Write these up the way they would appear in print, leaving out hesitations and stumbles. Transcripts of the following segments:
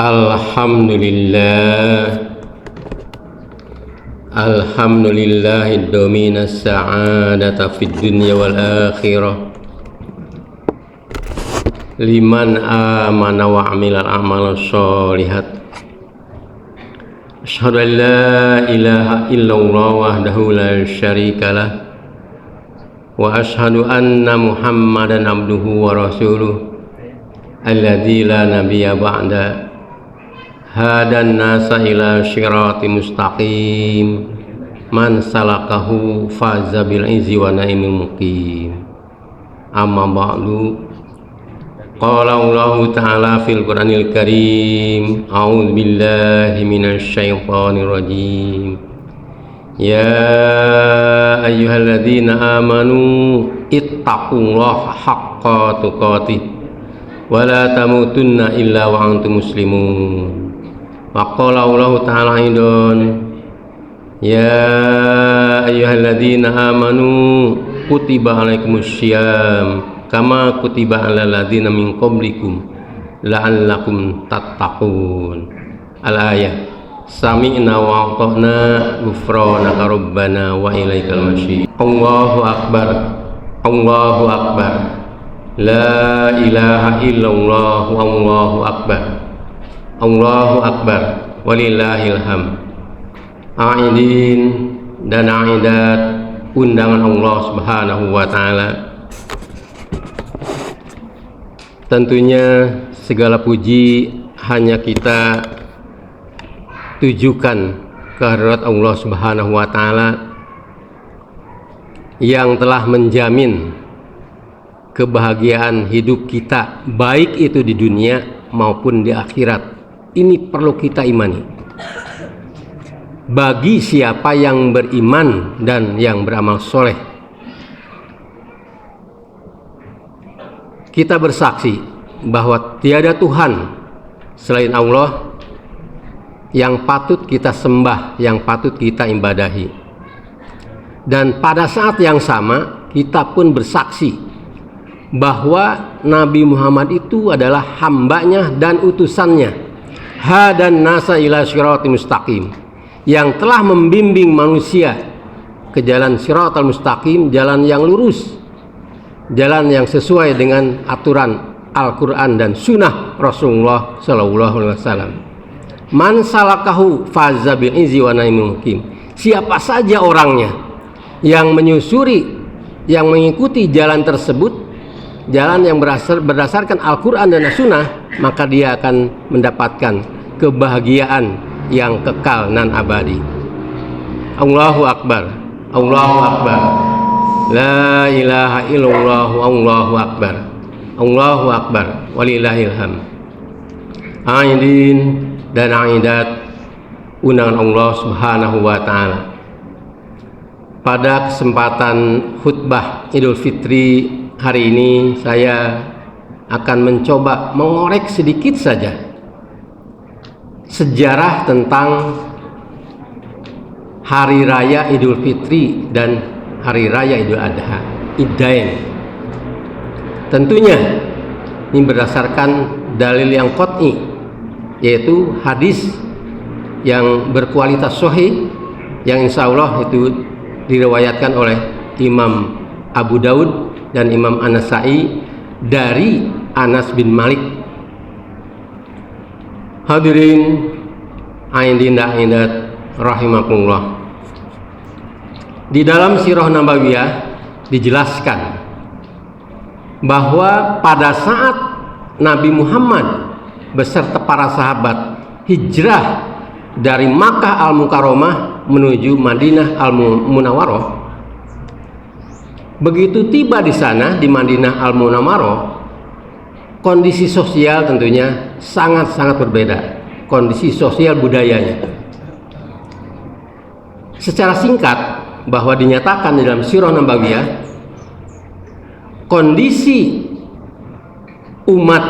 Alhamdulillah, alhamdulillahid dominas sa'adata fid dunya wal akhirah liman amana wa amilal amal sholihat. Asyhadu an la ilaha illallah wahdahu la syarikalah wa asyhadu anna muhammadan abduhu wa rasuluh alladzi la nabiyya ba'da. Hadan nasa ila syirati mustaqim man salakahu faza bil izzi wa naimil muqim. Amma ba'du, qala Allah ta'ala fil Qur'anil Karim, a'udzu billahi minasy syaithanir rajim. Ya ayyuhalladzina amanu ittaqullaha haqqa tuqatih wa la tamutunna illa wa antum muslimun. Wa qala Allah ta'ala aidan, ya ayyuhalladzina amanu kutiba alaikumussyiyam kama kutiba alal ladzina min qablikum la'allakum tattaqun. Al-ayah. Sami'na wa ata'na ghufranaka rabbana wa ilaikal masyir. Allahu akbar, Allahu akbar, la ilaha illallah, Allahu akbar, Allahu akbar, walillahil hamd. Aidin dan aidat undangan Allah Subhanahu wa taala. Tentunya segala puji hanya kita tujukan kehadirat Allah Subhanahu wa taala yang telah menjamin kebahagiaan hidup kita baik itu di dunia maupun di akhirat. Ini perlu kita imani. Bagi siapa yang beriman dan yang beramal soleh, kita bersaksi bahwa tiada Tuhan selain Allah yang patut kita sembah, yang patut kita ibadahi. Dan pada saat yang sama kita pun bersaksi bahwa Nabi Muhammad itu adalah hambanya dan utusannya. Hadan nasa ila syirati mustaqim, yang telah membimbing manusia ke jalan syiratal mustaqim, jalan yang lurus, jalan yang sesuai dengan aturan Al-Quran dan sunnah Rasulullah SAW. Man salakahu faza bil izzi wa naimil muqim. Siapa saja orangnya yang menyusuri, yang mengikuti jalan tersebut, jalan yang berdasarkan Al-Quran dan Sunnah, maka dia akan mendapatkan kebahagiaan yang kekal nan abadi. Allahu akbar, Allahu akbar, la ilaha illallah, Allahu akbar, Allahu akbar, walillahil hamd. Aidin dan aidat undangan Allah Subhanahu wa taala. Pada kesempatan khutbah Idul Fitri hari ini, saya akan mencoba mengorek sedikit saja sejarah tentang Hari Raya Idul Fitri dan Hari Raya Idul Adha, Idain. Tentunya ini berdasarkan dalil yang qat'i, yaitu hadis yang berkualitas sahih yang insya Allah itu diriwayatkan oleh Imam Abu Daud dan Imam An-Nasa'i dari Anas bin Malik. Hadirin aidin dan aidat rahimakumullah. Di dalam Sirah Nabawiyah dijelaskan bahwa pada saat Nabi Muhammad beserta para sahabat hijrah dari Makkah Al-Mukarramah menuju Madinah Al-Munawwarah, begitu tiba di sana di Madinah Al-Munawwarah, kondisi sosial tentunya sangat-sangat berbeda, kondisi sosial budayanya. Secara singkat bahwa dinyatakan di dalam Sirah Nabawiyah, kondisi umat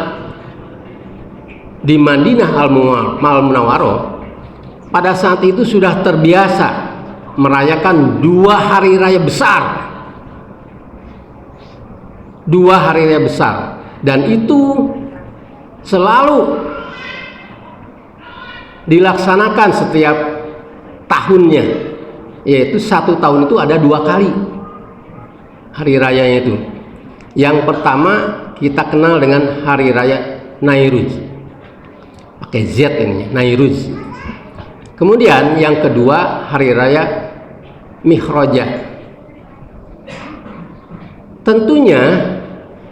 di Madinah Al-Munawwarah pada saat itu sudah terbiasa merayakan dua hari raya besar. Dua hari raya besar, dan itu selalu dilaksanakan setiap tahunnya, yaitu 1 tahun itu ada 2 kali hari rayanya itu. Yang pertama kita kenal dengan hari raya Nairuz, pakai Z ini, Nairuz. Kemudian yang kedua hari raya Mihrajah. Tentunya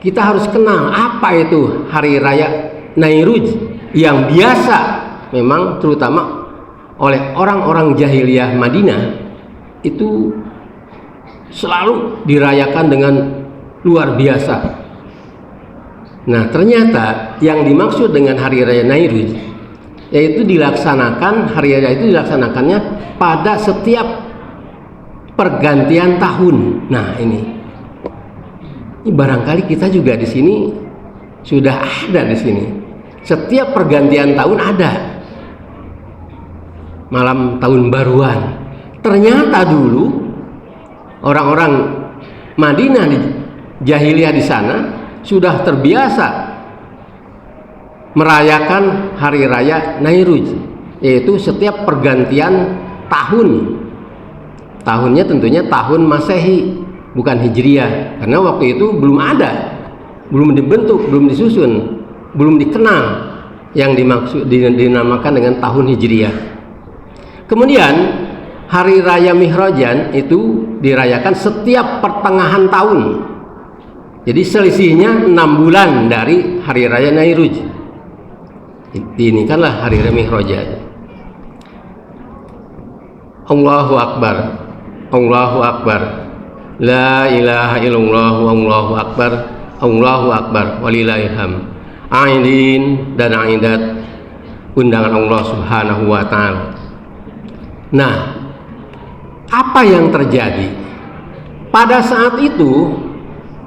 kita harus kenal apa itu hari raya Nairuz yang biasa memang terutama oleh orang-orang jahiliyah Madinah itu selalu dirayakan dengan luar biasa. Nah, ternyata yang dimaksud dengan hari raya Nairuz yaitu hari raya itu dilaksanakannya pada setiap pergantian tahun. Nah, ini barangkali kita juga di sini sudah ada di sini. Setiap pergantian tahun ada malam tahun baruan. Ternyata dulu orang-orang Madinah di jahiliyah di sana sudah terbiasa merayakan hari raya Nairuz, yaitu setiap pergantian tahun. Tahunnya tentunya tahun Masehi, bukan Hijriyah, karena waktu itu belum ada, belum dibentuk, belum disusun, belum dikenal yang dinamakan dengan tahun Hijriyah. Kemudian hari raya Mihrajah itu dirayakan setiap pertengahan tahun. Jadi selisihnya 6 bulan dari hari raya Nairuz. Ini kanlah hari raya Mihrajah. Allahu Akbar, Allahu Akbar, la ilaha illallah, Allahu Akbar, Allahu Akbar, walillahil hamd. Aidin dan aidat undangan Allah Subhanahu wa taala. Nah, apa yang terjadi? Pada saat itu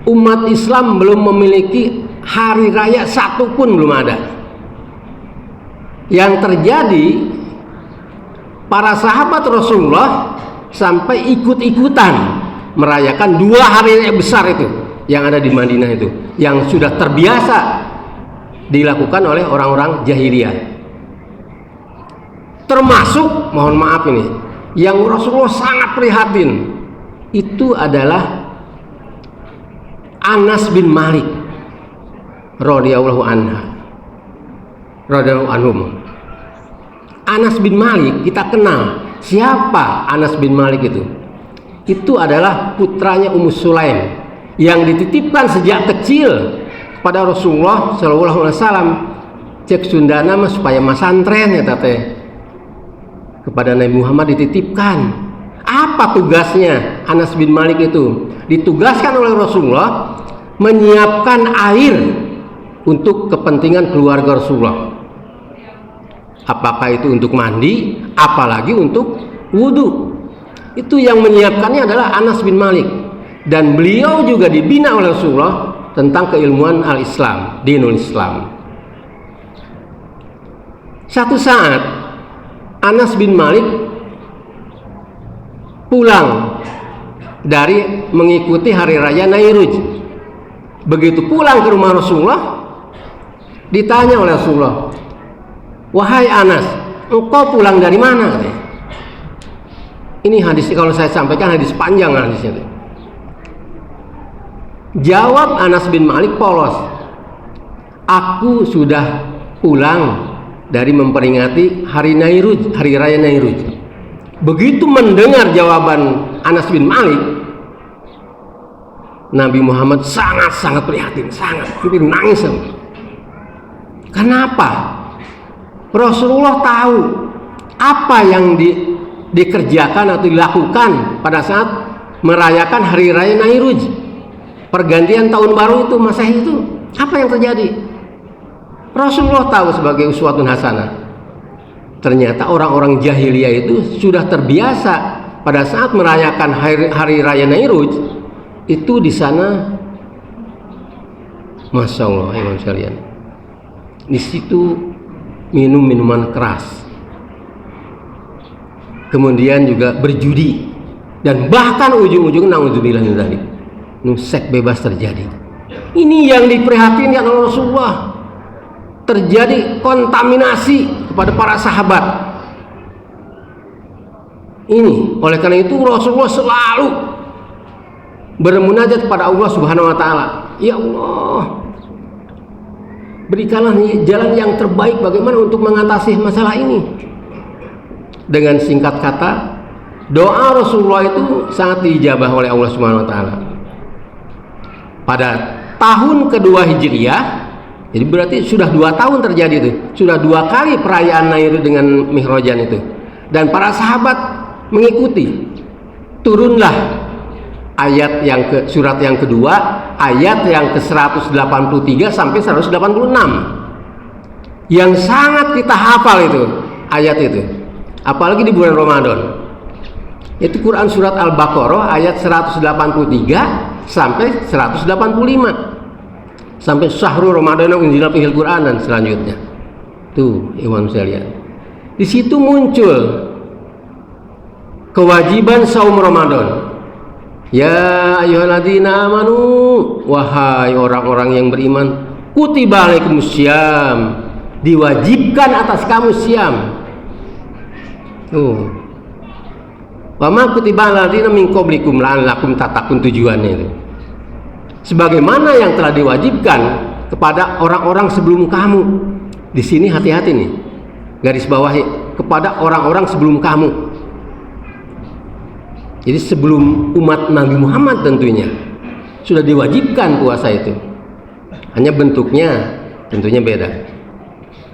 umat Islam belum memiliki hari raya satu pun, belum ada. Yang terjadi, para sahabat Rasulullah sampai ikut-ikutan merayakan 2 hari raya besar itu yang ada di Madinah itu, yang sudah terbiasa dilakukan oleh orang-orang jahiliyah. Termasuk, mohon maaf ini, yang Rasulullah sangat prihatin, itu adalah Anas bin Malik radhiyallahu anhu. Anas bin Malik kita kenal. Siapa Anas bin Malik itu? Itu adalah putranya Ummu Sulaim yang dititipkan sejak kecil pada Rasulullah sallallahu alaihi wasallam. Cek Sundana mah supaya masantren ya tete. Kepada Nabi Muhammad dititipkan. Apa tugasnya Anas bin Malik itu? Ditugaskan oleh Rasulullah menyiapkan air untuk kepentingan keluarga Rasulullah. Apakah itu untuk mandi, apalagi untuk wudhu. Itu yang menyiapkannya adalah Anas bin Malik. Dan beliau juga dibina oleh Rasulullah tentang keilmuan al-Islam, dinul Islam. Satu saat Anas bin Malik pulang dari mengikuti hari raya Nairuz. Begitu pulang ke rumah Rasulullah, ditanya oleh Rasulullah, "Wahai Anas, engkau pulang dari mana?" Ini hadis, kalau saya sampaikan hadis panjang hadisnya. Jawab Anas bin Malik polos, "Aku sudah pulang dari memperingati hari Nairuz, hari raya Nairuz." Begitu mendengar jawaban Anas bin Malik, Nabi Muhammad sangat prihatin, hampir nangis. Kenapa? Rasulullah tahu apa yang dikerjakan atau dilakukan pada saat merayakan hari raya Nairuz, pergantian tahun baru itu, Masehi itu. Apa yang terjadi? Rasulullah tahu sebagai uswatun hasanah. Ternyata orang-orang jahiliyah itu sudah terbiasa pada saat merayakan hari raya Nairuz itu di sana, masya Allah, imam sekalian, di situ minum minuman keras, kemudian juga berjudi, dan bahkan ujung-ujung naudzubillah min dzalik, seks bebas terjadi. Ini yang diperhatikan oleh Rasulullah. terjadi kontaminasi kepada para sahabat. Ini oleh karena itu Rasulullah selalu bermunajat kepada Allah Subhanahu wa taala. Ya Allah, berikanlah jalan yang terbaik bagaimana untuk mengatasi masalah ini. Dengan singkat kata, doa Rasulullah itu sangat diijabah oleh Allah Subhanahu wa taala. Pada tahun kedua Hijriah, jadi berarti sudah 2 tahun terjadi itu. Sudah 2 kali perayaan Nairud dengan Mihrajan itu. Dan para sahabat mengikuti. Turunlah ayat surat yang kedua, ayat yang ke-183 sampai 186. Yang sangat kita hafal itu ayat itu. Apalagi di bulan Ramadan. Itu Quran surat Al-Baqarah ayat 183 sampai 185. Sampai syahrul Ramadan unzila fihil Quran dan selanjutnya. Tuh, ikhwan sekalian. Di situ muncul kewajiban saum Ramadan. Ya ayyuhalladzina amanu, wahai orang-orang yang beriman, kutiba alaikumussyam, diwajibkan atas kamu siam. Tuh. Wa ma kutiba aladzina min qablikum la'allakum tattaqun, tujuannya itu. Sebagaimana yang telah diwajibkan kepada orang-orang sebelum kamu. Di sini hati-hati nih. Garis bawahi, kepada orang-orang sebelum kamu. Jadi sebelum umat Nabi Muhammad tentunya sudah diwajibkan puasa itu. Hanya bentuknya tentunya beda.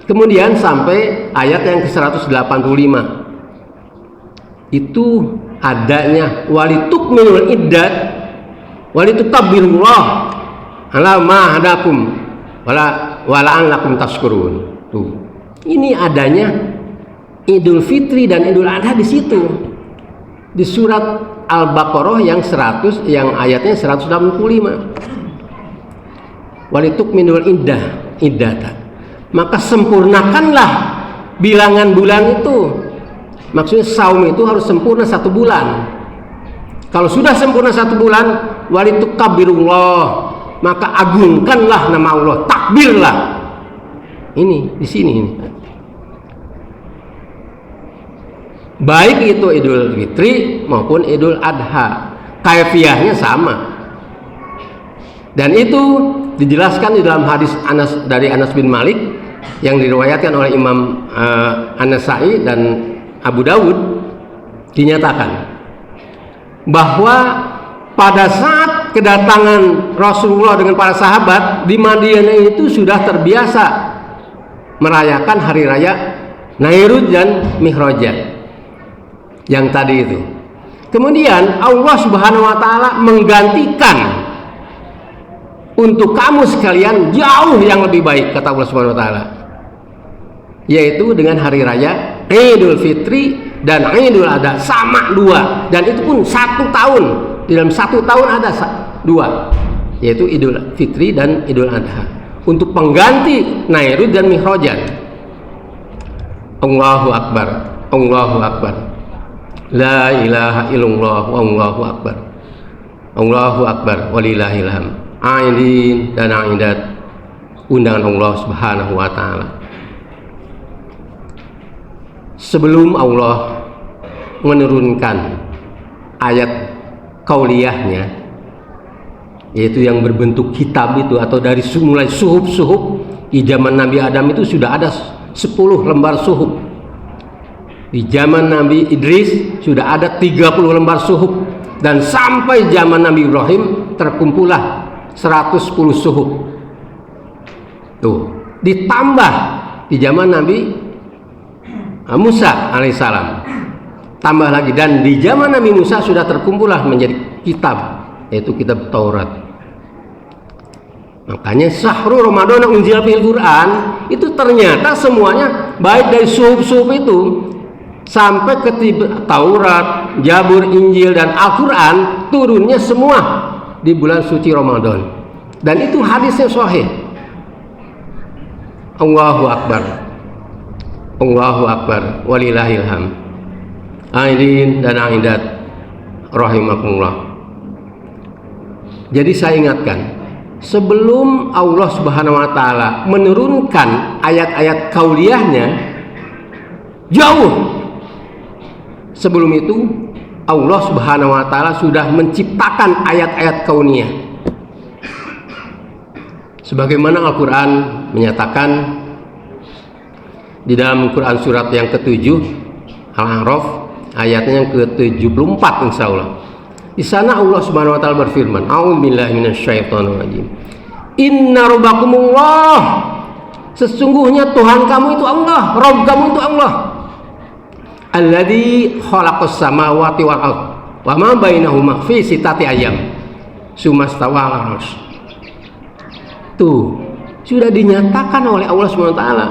Kemudian sampai ayat yang ke-185. Itu adanya walitukminul iddat walitukabbirullah ala ma hadakum wala'an lakum tashkurun. Tuh. Ini adanya Idul Fitri dan Idul Adha di situ. Di surat Al-Baqarah yang ayatnya 185. Walitukminul iddata. Maka sempurnakanlah bilangan bulan itu. Maksudnya saum itu harus sempurna 1 bulan. Kalau sudah sempurna 1 bulan, walitukabbirullah, maka agungkanlah nama Allah, takbirlah. Ini di sini ini. Baik itu Idul Fitri maupun Idul Adha, kaifiahnya sama. Dan itu dijelaskan di dalam hadis dari Anas bin Malik yang diriwayatkan oleh Imam An-Nasa'i dan Abu Dawud, dinyatakan bahwa pada saat kedatangan Rasulullah dengan para sahabat di Madinah itu sudah terbiasa merayakan hari raya Nairud dan Mihrajan yang tadi itu. Kemudian Allah Subhanahu wa taala menggantikan untuk kamu sekalian jauh yang lebih baik, kata Allah Subhanahu wa taala, yaitu dengan hari raya Idul Fitri dan Idul Adha, sama 2, dan itu pun 1 tahun. Di dalam 1 tahun ada 2, yaitu Idul Fitri dan Idul Adha, untuk pengganti Nairud dan Mihrajan. Allahu Akbar, Allahu Akbar, la ilaha illallah, Allahu Akbar, Allahu Akbar, walillahil hamd. Aidin dan aidat, undangan Allah Subhanahu wa taala. Sebelum Allah menurunkan ayat kauliyahnya, yaitu yang berbentuk kitab itu, atau dari mulai suhuf di zaman Nabi Adam itu sudah ada 10 lembar suhuf. Di zaman Nabi Idris sudah ada 30 lembar suhuf, dan sampai zaman Nabi Ibrahim terkumpullah 110 suhuf. Tuh, ditambah di zaman Nabi Musa alaihissalam, tambah lagi, dan di zaman Nabi Musa sudah terkumpullah menjadi kitab, yaitu kitab Taurat. Makanya syahrul Ramadan unzila fihil Quran itu ternyata semuanya, baik dari suhuf-suhuf itu sampai ke Taurat, Zabur, Injil dan Al-Quran, turunnya semua di bulan suci Ramadan. Dan itu hadisnya sahih. Allahu Akbar, Allahu Akbar, walillahil hamd. Aidin dan aidat rahimakumullah. Jadi saya ingatkan, sebelum Allah Subhanahu wa taala menurunkan ayat-ayat kauliyahnya, jauh sebelum itu Allah Subhanahu wa taala sudah menciptakan ayat-ayat kauniyah. Sebagaimana Al-Qur'an menyatakan di dalam Quran surat yang ke-7 Al-A'raf ayatnya yang ke-74 insyaallah. Di sana Allah Subhanahu wa taala berfirman, "A'udzubillahi minasyaitonirrajim. Inna rabbakumullah." Sesungguhnya Tuhan kamu itu Allah, Rabb kamu itu Allah. Alladzi khalaqas samawati wal ardh wa ma bainahuma fi sittati ayyam. Sumastawa 'alal 'arsy. Tuh, sudah dinyatakan oleh Allah Subhanahu wa taala.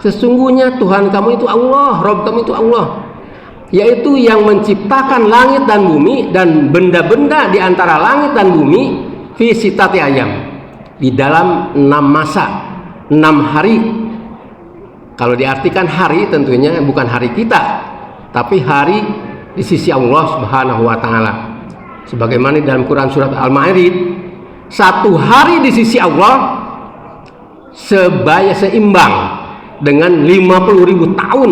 Sesungguhnya Tuhan kamu itu Allah, Rabb kamu itu Allah, yaitu yang menciptakan langit dan bumi dan benda-benda di antara langit dan bumi fi sittati ayyam, di dalam 6 masa, 6 hari. Kalau diartikan hari tentunya bukan hari kita, tapi hari di sisi Allah Subhanahu wa taala. Sebagaimana di dalam Quran surat Al-Ma'arij, 1 hari di sisi Allah seimbang dengan 50.000 tahun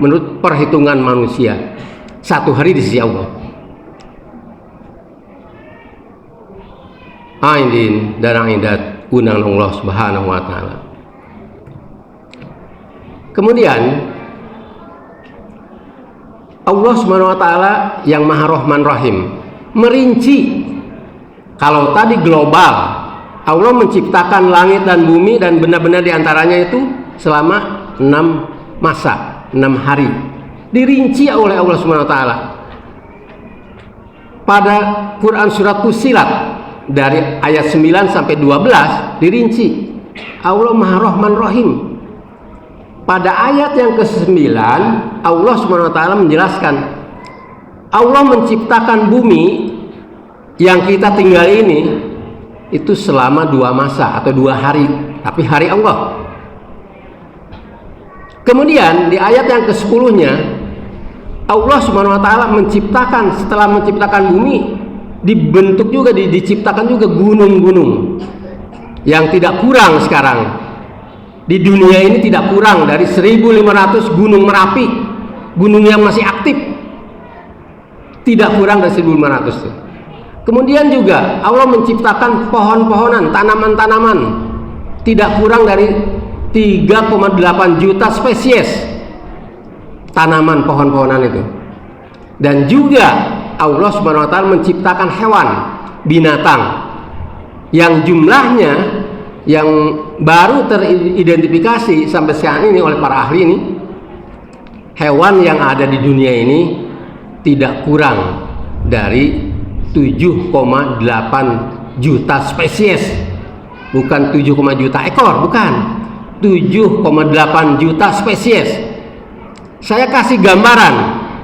menurut perhitungan manusia. 1 hari di sisi Allah. Aidin dan aidat undang Allah Subhanahu wa taala. Kemudian Allah Subhanahu wa taala yang Maha Rahman Rahim merinci. Kalau tadi global, Allah menciptakan langit dan bumi dan benda-benda di antaranya itu selama 6 masa, 6 hari. Dirinci oleh Allah Subhanahu wa taala. Pada Quran surat Fussilat dari ayat 9 sampai 12 dirinci. Allah Maha Rahman Rahim. Pada ayat yang ke-9 Allah Subhanahu wa taala menjelaskan Allah menciptakan bumi yang kita tinggal ini itu selama 2 masa atau 2 hari, tapi hari Allah. Kemudian di ayat yang ke-10-nya Allah Subhanahu wa taala menciptakan, setelah menciptakan bumi dibentuk juga, diciptakan juga gunung-gunung yang tidak kurang sekarang. Di dunia ini tidak kurang dari 1.500 gunung Merapi, gunung yang masih aktif. Tidak kurang dari 1.500 itu. Kemudian juga Allah menciptakan pohon-pohonan, tanaman-tanaman tidak kurang dari 3,8 juta spesies tanaman pohon-pohonan itu. Dan juga Allah Subhanahu wa taala menciptakan hewan, binatang yang jumlahnya yang baru teridentifikasi sampai sekarang ini oleh para ahli ini, hewan yang ada di dunia ini tidak kurang dari 7,8 juta spesies. Bukan 7, juta ekor, bukan. 7,8 juta spesies. Saya kasih gambaran,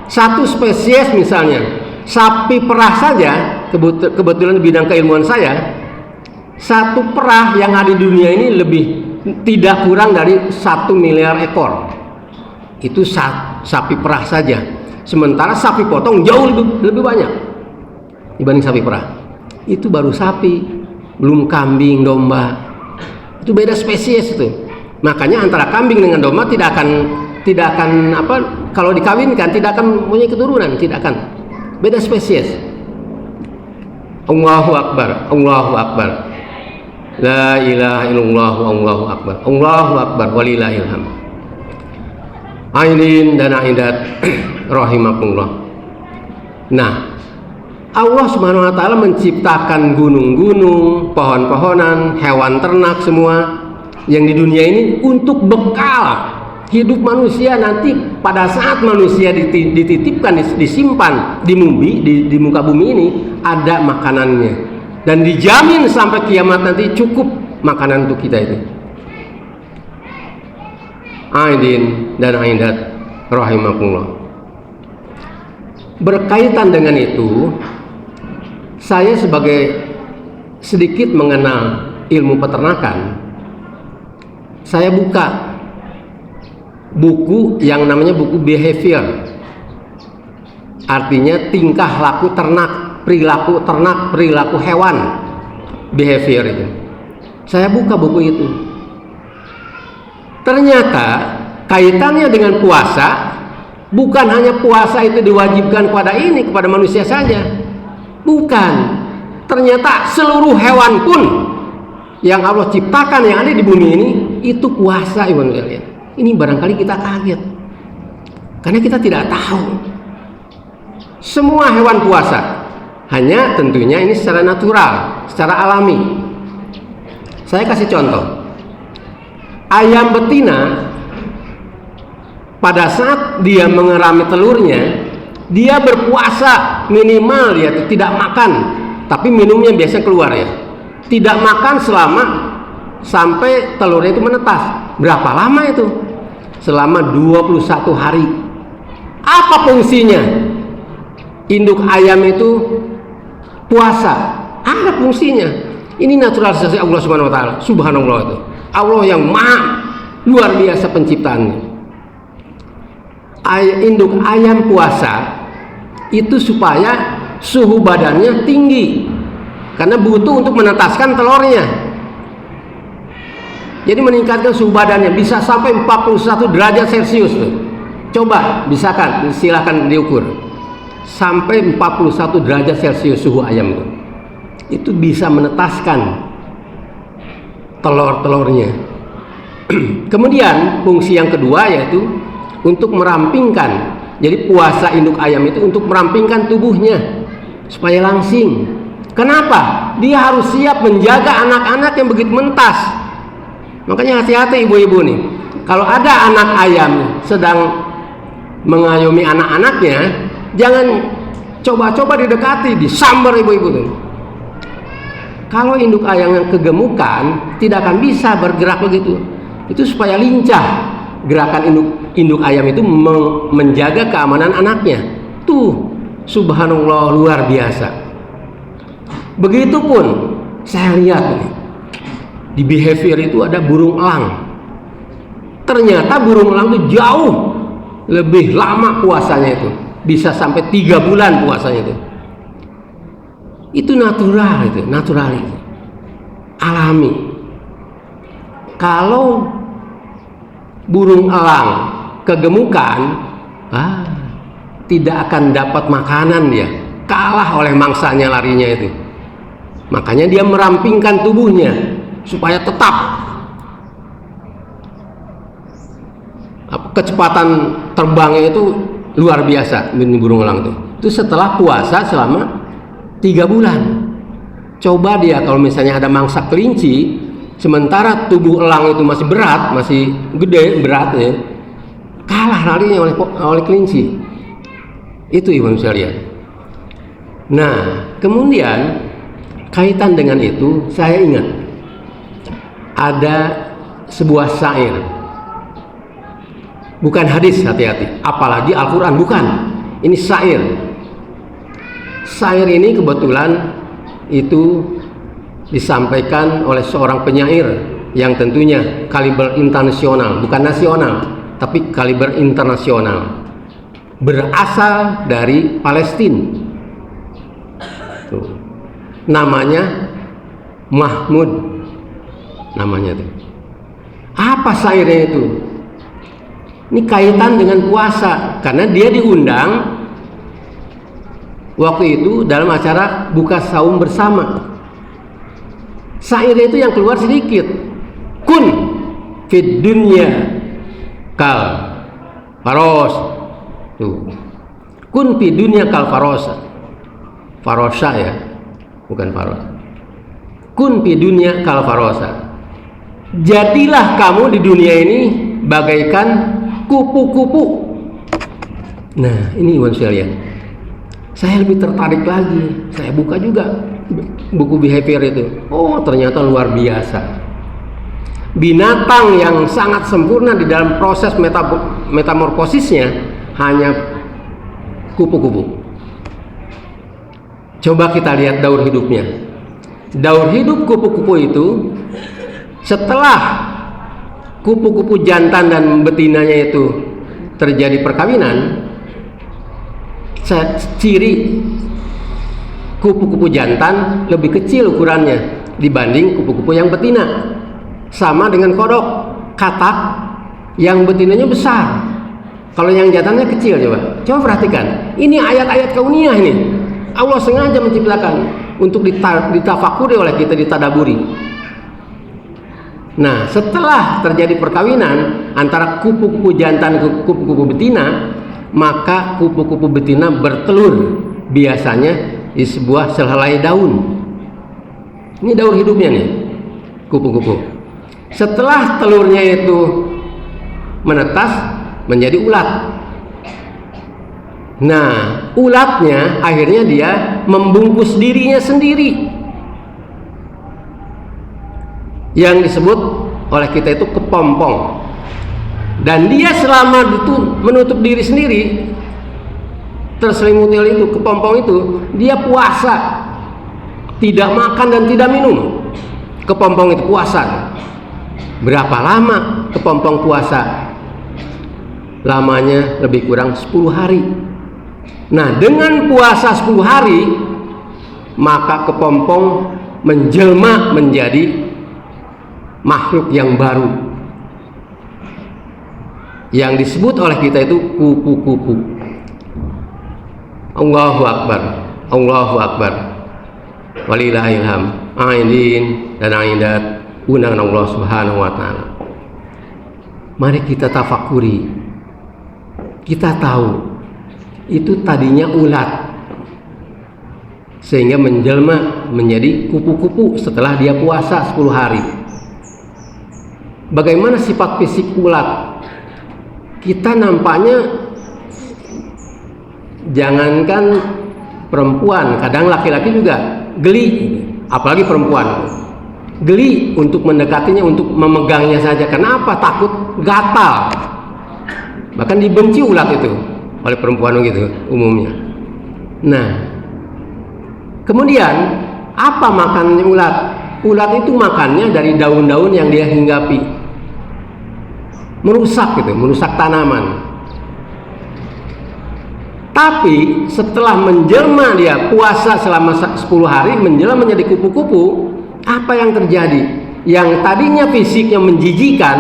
1 spesies misalnya sapi perah saja, kebetulan bidang keilmuan saya, 1 perah yang ada di dunia ini tidak kurang dari 1 miliar ekor. Itu sapi perah saja. Sementara sapi potong jauh lebih banyak dibanding sapi perah. Itu baru sapi, belum kambing, domba. Itu beda spesies itu. Makanya antara kambing dengan domba tidak akan kalau dikawinkan tidak akan punya keturunan, tidak akan. Beda spesies. Allahu Akbar, Allahu Akbar. La ilaha illallah, Allahu Akbar. Allahu Akbar walillahil hamd. Aidin dan aidat rahimakumullah. Nah, Allah Subhanahu wa taala menciptakan gunung-gunung, pohon-pohonan, hewan ternak semua yang di dunia ini untuk bekal hidup manusia nanti pada saat manusia dititipkan, disimpan di muka bumi ini ada makanannya dan dijamin sampai kiamat nanti cukup makanan untuk kita itu. Aidin dan aidat rahimakumullah. Berkaitan dengan itu, saya sebagai sedikit mengenal ilmu peternakan, saya buka buku yang namanya buku behavior, artinya tingkah laku ternak, perilaku hewan, behavior itu. Saya buka buku itu. Ternyata kaitannya dengan puasa, bukan hanya puasa itu diwajibkan kepada manusia saja. Bukan. Ternyata seluruh hewan pun yang Allah ciptakan yang ada di bumi ini itu puasa, Ibu sekalian. Ini barangkali kita kaget. Karena kita tidak tahu. Semua hewan puasa. Hanya tentunya ini secara natural, secara alami. Saya kasih contoh. Ayam betina pada saat dia mengerami telurnya, dia berpuasa minimal ya, tidak makan, tapi minumnya biasanya keluar ya. Tidak makan selama sampai telurnya itu menetas. Berapa lama itu? Selama 21 hari. Apa fungsinya? Induk ayam itu puasa. Ada fungsinya. Ini naturalisasi Allah Subhanahu wa taala. Subhanallah itu. Allah yang maha luar biasa penciptaannya. Induk ayam puasa itu supaya suhu badannya tinggi. Karena butuh untuk menetaskan telurnya. Jadi meningkatkan suhu badannya bisa sampai 41 derajat Celcius tuh. Coba silakan diukur. Sampai 41 derajat Celcius suhu ayam tuh. Itu bisa menetaskan telur-telurnya. Kemudian fungsi yang kedua yaitu untuk merampingkan. Jadi puasa induk ayam itu untuk merampingkan tubuhnya supaya langsing. Kenapa? Dia harus siap menjaga anak-anak yang begitu mentas. Makanya hati-hati ibu-ibu nih. Kalau ada anak ayam sedang mengayomi anak-anaknya, jangan coba-coba didekati, disambar ibu-ibu tuh. Kalau induk ayam yang kegemukan tidak akan bisa bergerak begitu. Itu supaya lincah. Gerakan induk ayam itu menjaga keamanan anaknya. Tuh, subhanallah luar biasa. Begitupun saya lihat nih, di behavior itu ada burung elang. Ternyata burung elang itu jauh lebih lama puasanya itu. Bisa sampai 3 bulan puasanya itu. Itu natural itu, alami. Kalau burung elang kegemukan, tidak akan dapat makanan dia, kalah oleh mangsanya larinya itu. Makanya dia merampingkan tubuhnya supaya tetap kecepatan terbangnya itu luar biasa burung elang itu. Itu setelah puasa selama 3 bulan. Coba dia kalau misalnya ada mangsa kelinci, sementara tubuh elang itu masih berat, masih gede beratnya, kalah larinya oleh kelinci. Itu ibu bisa lihat. Nah, kemudian kaitan dengan itu saya ingat ada sebuah syair, bukan hadis, hati-hati, apalagi Al-Quran, bukan, ini syair. Syair ini kebetulan itu disampaikan oleh seorang penyair yang tentunya kaliber internasional, bukan nasional, tapi kaliber internasional, berasal dari Palestina. Tuh. Namanya Mahmud, namanya itu. Apa syairnya itu? Ini kaitan dengan puasa, karena dia diundang waktu itu dalam acara buka saum bersama. Syairnya itu yang keluar sedikit. Kun fid dunya kal faros. Tuh. Kun fid dunya kal farosa. Farosa ya, bukan faros. Kun fid dunya kal farosa. Jadilah kamu di dunia ini bagaikan kupu-kupu. Nah, ini ibu sekalian. Saya lebih tertarik lagi. Saya buka juga buku behavior itu. Oh, ternyata luar biasa. Binatang yang sangat sempurna di dalam proses metamorfosisnya hanya kupu-kupu. Coba kita lihat daur hidupnya. Daur hidup kupu-kupu itu setelah kupu-kupu jantan dan betinanya itu terjadi perkawinan, ciri kupu-kupu jantan lebih kecil ukurannya, dibanding kupu-kupu yang betina. Sama dengan kodok, katak yang betinanya besar, kalau yang jantannya kecil. Coba perhatikan, ini ayat-ayat kauniyah ini. Allah sengaja menciptakan untuk ditafakuri oleh kita, ditadaburi. Nah, setelah terjadi perkawinan antara kupu-kupu jantan dan kupu-kupu betina, maka kupu-kupu betina bertelur, biasanya di sebuah sehelai daun. Ini daur hidupnya nih, kupu-kupu. Setelah telurnya itu menetas menjadi ulat. Nah, ulatnya akhirnya dia membungkus dirinya sendiri, yang disebut oleh kita itu kepompong. Dan dia selama itu menutup diri sendiri, terselimuti oleh itu kepompong itu, dia puasa, tidak makan dan tidak minum. Kepompong itu puasa. Berapa lama kepompong puasa? Lamanya lebih kurang 10 hari. Nah, dengan puasa 10 hari, maka kepompong menjelma menjadi makhluk yang baru, yang disebut oleh kita itu kupu-kupu. Allahu Akbar, Allahu Akbar, walillahil hamd. Aidin dan aidat, undangan Allah Subhanahu wa taala. Mari kita tafakuri. Kita tahu itu tadinya ulat, sehingga menjelma menjadi kupu-kupu setelah dia puasa 10 hari. Bagaimana sifat fisik ulat? Kita nampaknya, jangankan perempuan, kadang laki-laki juga geli, apalagi perempuan, geli untuk mendekatinya, untuk memegangnya saja. Kenapa? Takut gatal. Bahkan dibenci ulat itu oleh perempuan gitu umumnya. Nah, kemudian apa makannya ulat? Ulat itu makannya dari daun-daun yang dia hinggapi, merusak gitu, merusak tanaman. Tapi setelah menjelma, dia puasa selama 10 hari, menjelma menjadi kupu-kupu, apa yang terjadi? Yang tadinya fisiknya menjijikan,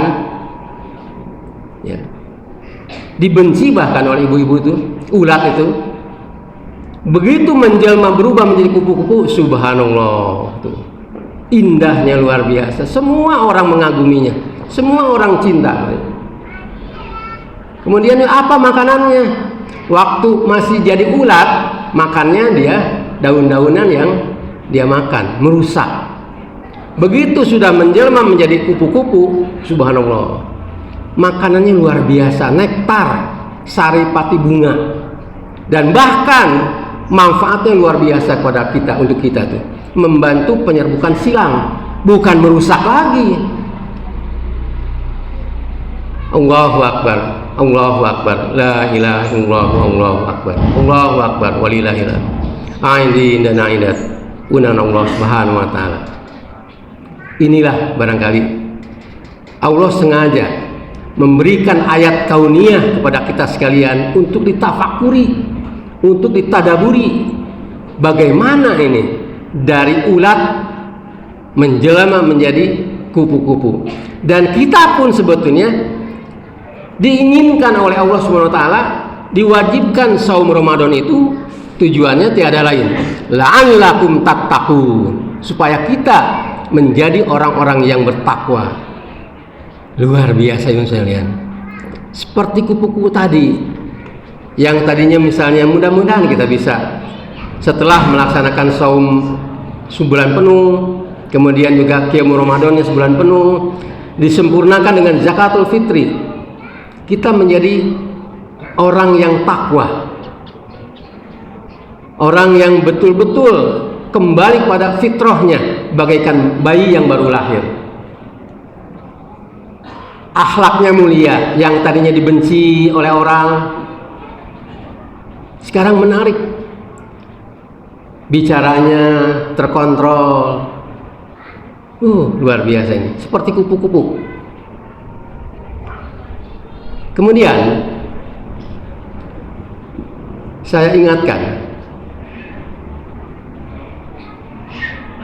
ya, dibenci bahkan oleh ibu-ibu itu, ulat itu, begitu menjelma berubah menjadi kupu-kupu, subhanallah, tuh, indahnya luar biasa. Semua orang mengaguminya, semua orang cinta. Kemudian apa makanannya? Waktu masih jadi ulat, makannya dia daun-daunan yang dia makan, merusak. Begitu sudah menjelma menjadi kupu-kupu, subhanallah, makanannya luar biasa, nektar, saripati bunga, dan bahkan manfaatnya luar biasa kepada kita, untuk kita tuh, membantu penyerbukan silang, bukan merusak lagi. Allahu Akbar, Allahu Akbar, la ilaha illallah, Allahu Akbar, Allahu Akbar, walillahil hamd. Aidin dan aidat, undangan Allah Subhanahu wa taala. Inilah barangkali Allah sengaja memberikan ayat kauniyah kepada kita sekalian untuk ditafakuri, untuk ditadaburi. Bagaimana ini dari ulat menjelma menjadi kupu-kupu. Dan kita pun sebetulnya diinginkan oleh Allah SWT, diwajibkan saum Ramadan itu tujuannya tiada lain, la'allakum tattaqun, supaya kita menjadi orang-orang yang bertakwa. Luar biasa yang saya lihat, seperti kupu-kupu tadi, yang tadinya misalnya mudah-mudahan kita bisa setelah melaksanakan saum sebulan penuh, kemudian juga qiyam Ramadannya sebulan penuh, disempurnakan dengan zakatul fitri, kita menjadi orang yang takwa, orang yang betul-betul kembali pada fitrahnya, bagaikan bayi yang baru lahir. Akhlaknya mulia, yang tadinya dibenci oleh orang sekarang menarik, bicaranya terkontrol. Luar biasa ini, seperti kupu-kupu. Kemudian saya ingatkan,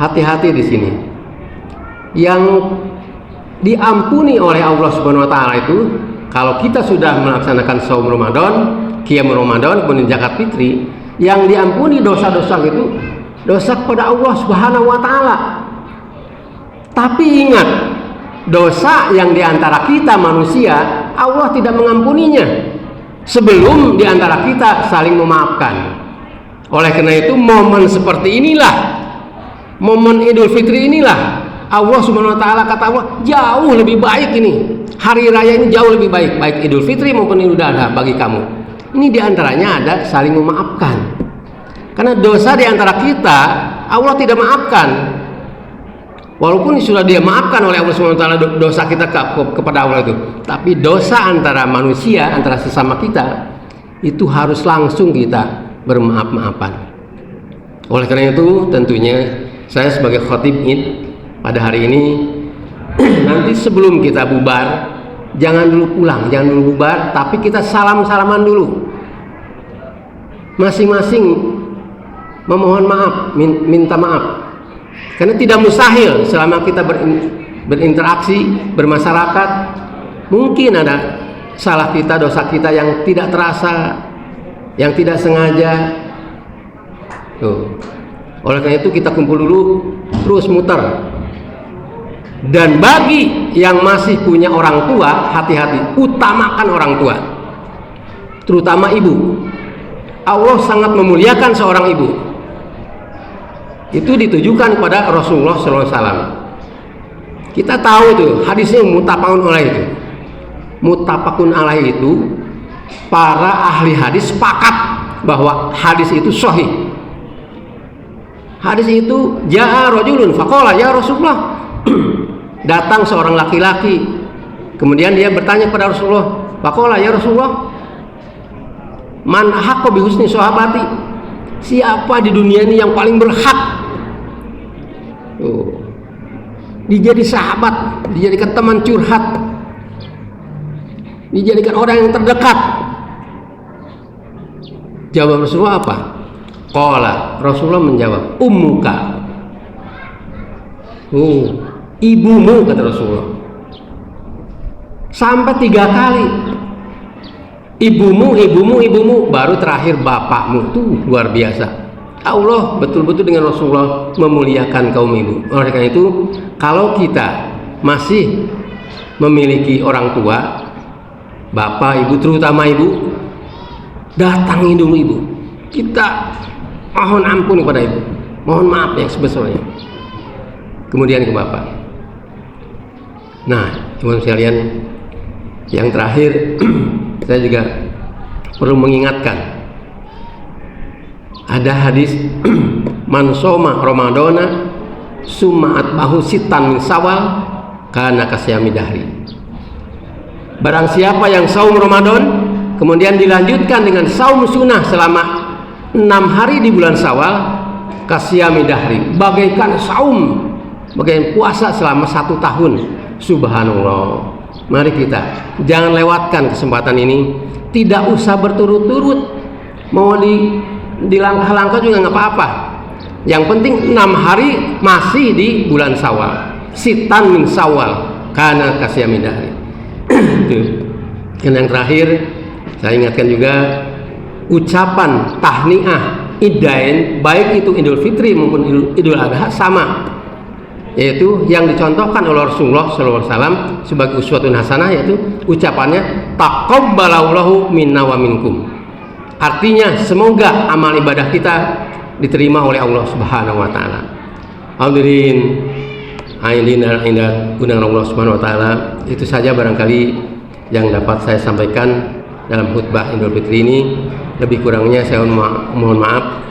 hati-hati di sini. yang diampuni oleh Allah Subhanahu wa taala itu kalau kita sudah melaksanakan saum Ramadan, qiyam Ramadan, kemudian zakat fitri, yang diampuni dosa-dosa itu dosa kepada Allah Subhanahu wa taala. Tapi ingat, dosa yang diantara kita manusia, Allah tidak mengampuninya sebelum diantara kita saling memaafkan. Oleh karena itu, momen seperti inilah, momen Idul Fitri inilah, Allah Subhanahu wa taala, kata Allah, jauh lebih baik ini. Hari raya ini jauh lebih baik, baik Idul Fitri maupun Idul Adha bagi kamu. Ini diantaranya ada saling memaafkan. Karena dosa diantara kita, Allah tidak maafkan. Walaupun sudah dia maafkan oleh Allah Subhanahu wa taala dosa kita kepada Allah itu, tapi dosa antara manusia, antara sesama kita, itu harus langsung kita bermaaf-maafan. Oleh karena itu, tentunya saya sebagai khatib Id pada hari ini, nanti sebelum kita bubar, jangan dulu pulang, jangan dulu bubar, tapi kita salam-salaman dulu, masing-masing memohon maaf, minta maaf. Karena tidak mustahil selama kita berinteraksi, bermasyarakat, mungkin ada salah kita, dosa kita yang tidak terasa, yang tidak sengaja. Tuh. Oleh karena itu kita kumpul dulu, terus muter. Dan bagi yang masih punya orang tua, hati-hati, utamakan orang tua, terutama ibu. Allah sangat memuliakan seorang ibu. Itu ditujukan kepada Rasulullah SAW. Kita tahu itu hadisnya muttafaqun alaih itu. Muttafaqun alaih itu para ahli hadis sepakat bahwa hadis itu sahih. Hadis itu jaa rajulun faqala ya Rasulullah. Datang seorang laki-laki, kemudian dia bertanya kepada Rasulullah, faqala ya Rasulullah, man haqqo bi husni sahabati? Siapa di dunia ini yang paling berhak dijadi sahabat, dijadikan teman curhat, dijadikan orang yang terdekat? Jawab Rasulullah apa? Qala, Rasulullah menjawab, ummuka. Ibumu, kata Rasulullah. Sampai 3 kali. Ibumu, ibumu, ibumu, baru terakhir bapakmu. Tuh luar biasa. Allah betul-betul dengan Rasulullah memuliakan kaum ibu. Oleh karena itu, kalau kita masih memiliki orang tua, bapak, ibu, terutama ibu, datangi dulu ibu. Kita mohon ampun kepada ibu, mohon maaf yang sebesarnya. Kemudian ke bapak. Nah, teman sekalian, yang terakhir saya juga perlu mengingatkan. Ada hadis man soma Ramadana summa atbahu sitan min Syawal kana kasyami dahri. Barang siapa yang saum Ramadan kemudian dilanjutkan dengan saum sunnah selama 6 hari di bulan Syawal, kasyami dahri, bagaikan saum, bagaikan puasa selama 1 tahun. Subhanallah. Mari kita jangan lewatkan kesempatan ini. Tidak usah berturut-turut, mau di langkah-langkah juga nggak apa-apa. Yang penting 6 hari masih di bulan Syawal. Sitan min Syawal kana kasyami dahri. Dan yang terakhir saya ingatkan juga ucapan tahniah idain, baik itu Idul Fitri maupun Idul Adha sama, yaitu yang dicontohkan oleh Rasulullah SAW sebagai uswatun hasanah, yaitu ucapannya taqabbalallahu minna wa minkum. Artinya semoga amal ibadah kita diterima oleh Allah Subhanahu wa taala. Hadirin undangan Allah Subhanahu wa taala, itu saja barangkali yang dapat saya sampaikan dalam khutbah Idul Fitri ini. Lebih kurangnya saya mohon maaf,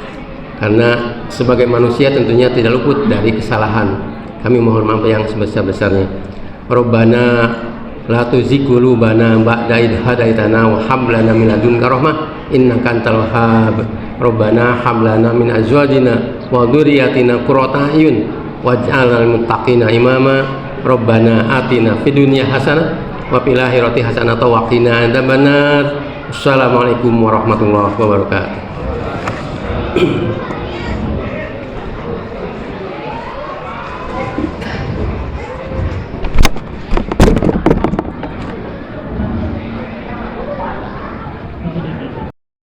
karena sebagai manusia tentunya tidak luput dari kesalahan. Kami mohon maaf yang sebesar-besarnya. Rabbana la tuzigh qulubana ba'da idh hadaitana wa hab lana min ladunka rahmah innaka antal wahhab. Rabbana hab lana min azwajina wa dzurriyyatina qurrata a'yun waj'alna lil muttaqina imama. Rabbana atina fid dunya hasanah wa fil akhirati hasanah wa qina adzabannar. Assalamualaikum warahmatullahi wabarakatuh.